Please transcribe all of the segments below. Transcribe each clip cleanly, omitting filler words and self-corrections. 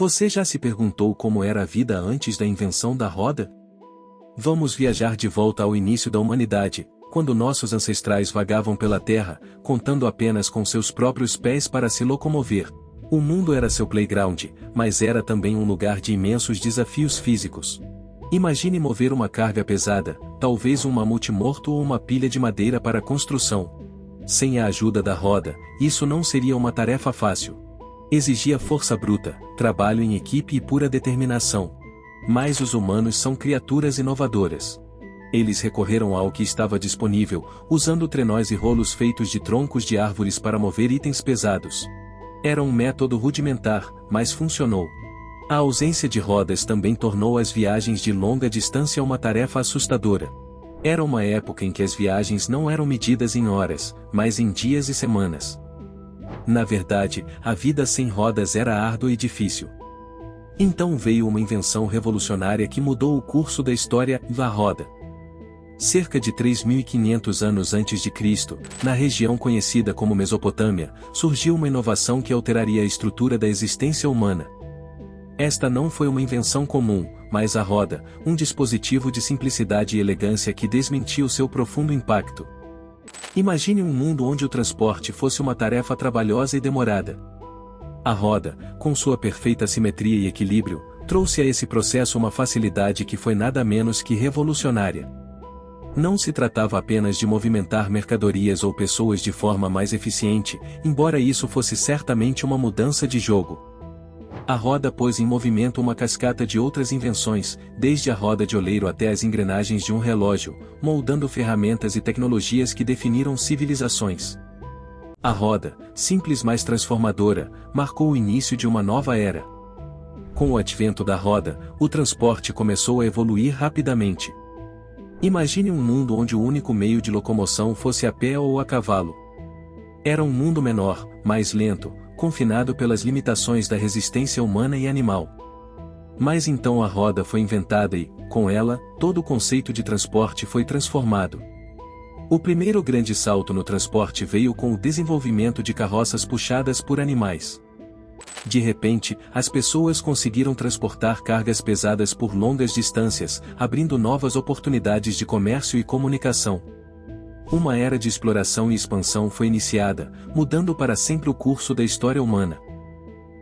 Você já se perguntou como era a vida antes da invenção da roda? Vamos viajar de volta ao início da humanidade, quando nossos ancestrais vagavam pela terra, contando apenas com seus próprios pés para se locomover. O mundo era seu playground, mas era também um lugar de imensos desafios físicos. Imagine mover uma carga pesada, talvez um mamute morto ou uma pilha de madeira para construção. Sem a ajuda da roda, isso não seria uma tarefa fácil. Exigia força bruta, trabalho em equipe e pura determinação. Mas os humanos são criaturas inovadoras. Eles recorreram ao que estava disponível, usando trenós e rolos feitos de troncos de árvores para mover itens pesados. Era um método rudimentar, mas funcionou. A ausência de rodas também tornou as viagens de longa distância uma tarefa assustadora. Era uma época em que as viagens não eram medidas em horas, mas em dias e semanas. Na verdade, a vida sem rodas era árdua e difícil. Então veio uma invenção revolucionária que mudou o curso da história, a roda. Cerca de 3.500 anos antes de Cristo, na região conhecida como Mesopotâmia, surgiu uma inovação que alteraria a estrutura da existência humana. Esta não foi uma invenção comum, mas a roda, um dispositivo de simplicidade e elegância que desmentiu seu profundo impacto. Imagine um mundo onde o transporte fosse uma tarefa trabalhosa e demorada. A roda, com sua perfeita simetria e equilíbrio, trouxe a esse processo uma facilidade que foi nada menos que revolucionária. Não se tratava apenas de movimentar mercadorias ou pessoas de forma mais eficiente, embora isso fosse certamente uma mudança de jogo. A roda pôs em movimento uma cascata de outras invenções, desde a roda de oleiro até as engrenagens de um relógio, moldando ferramentas e tecnologias que definiram civilizações. A roda, simples mas transformadora, marcou o início de uma nova era. Com o advento da roda, o transporte começou a evoluir rapidamente. Imagine um mundo onde o único meio de locomoção fosse a pé ou a cavalo. Era um mundo menor, mais lento, confinado pelas limitações da resistência humana e animal. Mas então a roda foi inventada e, com ela, todo o conceito de transporte foi transformado. O primeiro grande salto no transporte veio com o desenvolvimento de carroças puxadas por animais. De repente, as pessoas conseguiram transportar cargas pesadas por longas distâncias, abrindo novas oportunidades de comércio e comunicação. Uma era de exploração e expansão foi iniciada, mudando para sempre o curso da história humana.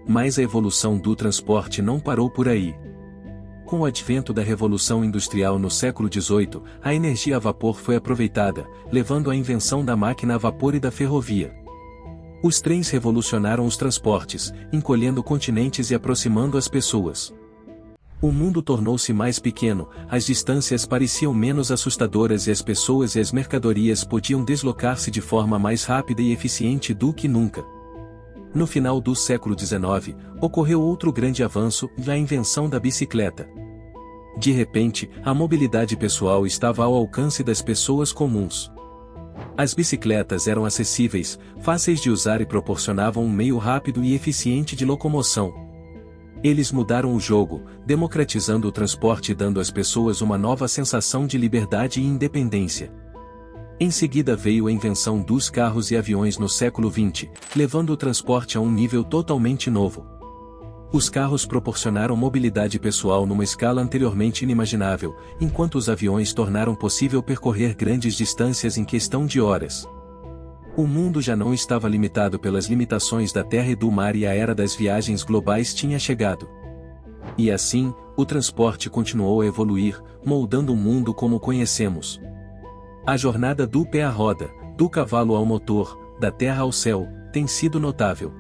Mas a evolução do transporte não parou por aí. Com o advento da Revolução Industrial no século XVIII, a energia a vapor foi aproveitada, levando à invenção da máquina a vapor e da ferrovia. Os trens revolucionaram os transportes, encolhendo continentes e aproximando as pessoas. O mundo tornou-se mais pequeno, as distâncias pareciam menos assustadoras e as pessoas e as mercadorias podiam deslocar-se de forma mais rápida e eficiente do que nunca. No final do século XIX, ocorreu outro grande avanço, a invenção da bicicleta. De repente, a mobilidade pessoal estava ao alcance das pessoas comuns. As bicicletas eram acessíveis, fáceis de usar e proporcionavam um meio rápido e eficiente de locomoção. Eles mudaram o jogo, democratizando o transporte e dando às pessoas uma nova sensação de liberdade e independência. Em seguida veio a invenção dos carros e aviões no século XX, levando o transporte a um nível totalmente novo. Os carros proporcionaram mobilidade pessoal numa escala anteriormente inimaginável, enquanto os aviões tornaram possível percorrer grandes distâncias em questão de horas. O mundo já não estava limitado pelas limitações da terra e do mar e a era das viagens globais tinha chegado. E assim, o transporte continuou a evoluir, moldando o mundo como o conhecemos. A jornada do pé à roda, do cavalo ao motor, da terra ao céu, tem sido notável.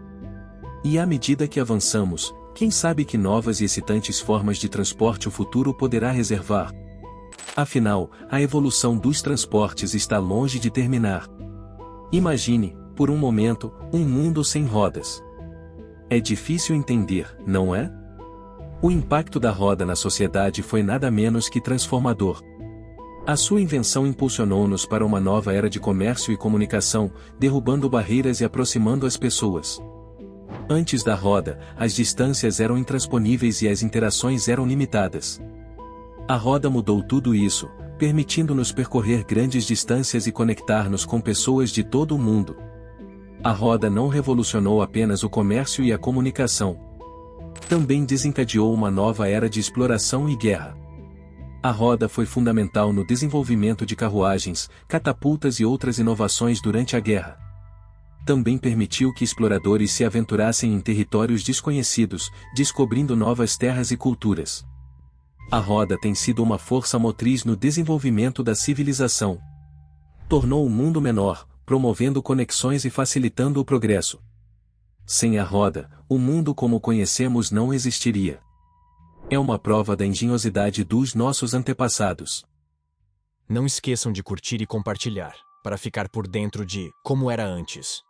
E à medida que avançamos, quem sabe que novas e excitantes formas de transporte o futuro poderá reservar? Afinal, a evolução dos transportes está longe de terminar. Imagine, por um momento, um mundo sem rodas. É difícil entender, não é? O impacto da roda na sociedade foi nada menos que transformador. A sua invenção impulsionou-nos para uma nova era de comércio e comunicação, derrubando barreiras e aproximando as pessoas. Antes da roda, as distâncias eram intransponíveis e as interações eram limitadas. A roda mudou tudo isso, permitindo-nos percorrer grandes distâncias e conectar-nos com pessoas de todo o mundo. A roda não revolucionou apenas o comércio e a comunicação. Também desencadeou uma nova era de exploração e guerra. A roda foi fundamental no desenvolvimento de carruagens, catapultas e outras inovações durante a guerra. Também permitiu que exploradores se aventurassem em territórios desconhecidos, descobrindo novas terras e culturas. A roda tem sido uma força motriz no desenvolvimento da civilização. Tornou o mundo menor, promovendo conexões e facilitando o progresso. Sem a roda, o mundo como o conhecemos não existiria. É uma prova da engenhosidade dos nossos antepassados. Não esqueçam de curtir e compartilhar, para ficar por dentro de como era antes.